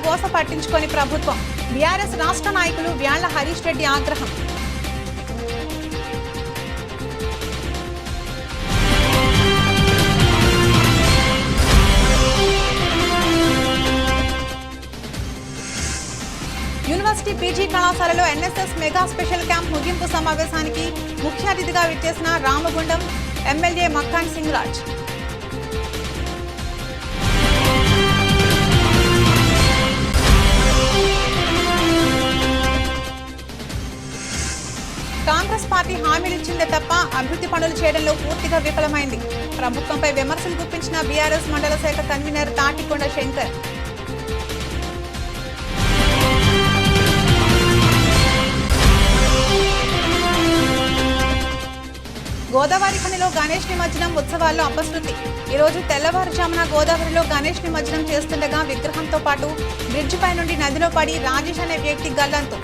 కోస పట్టించుకొని ప్రభుత్వం. బీఆర్ఎస్ రాష్ట్ర నాయకులు వ్యాళ్ల హరీష్ రెడ్డి ఆగ్రహం. యూనివర్సిటీ పీజీ కళాశాలలో ఎన్ఎస్ఎస్ మెగా స్పెషల్ క్యాంప్ ముగింపు సమావేశానికి ముఖ్య అతిథిగా విచ్చేసిన రామగుండం ఎమ్మెల్యే మక్కాన్ సింగ్ రాజ్. కాంగ్రెస్ పార్టీ హామీలిచ్చిందే తప్ప అభివృద్ధి పనులు చేయడంలో పూర్తిగా విఫలమైంది. ప్రభుత్వంపై విమర్శలు గుప్పించిన బీఆర్ఎస్ మండల శాఖ కన్వీనర్ తాటికొండ శంకర్. గోదావరి ఖనిలో గణేష్ నిమజ్జనం ఉత్సవాల్లో అపశృతి. ఈరోజు తెల్లవారుజామున గోదావరిలో గణేష్ నిమజ్జనం చేస్తుండగా విగ్రహంతో పాటు బ్రిడ్జిపై నుండి నదిలో పడి రాజేష్ అనే వ్యక్తి గల్లంతు.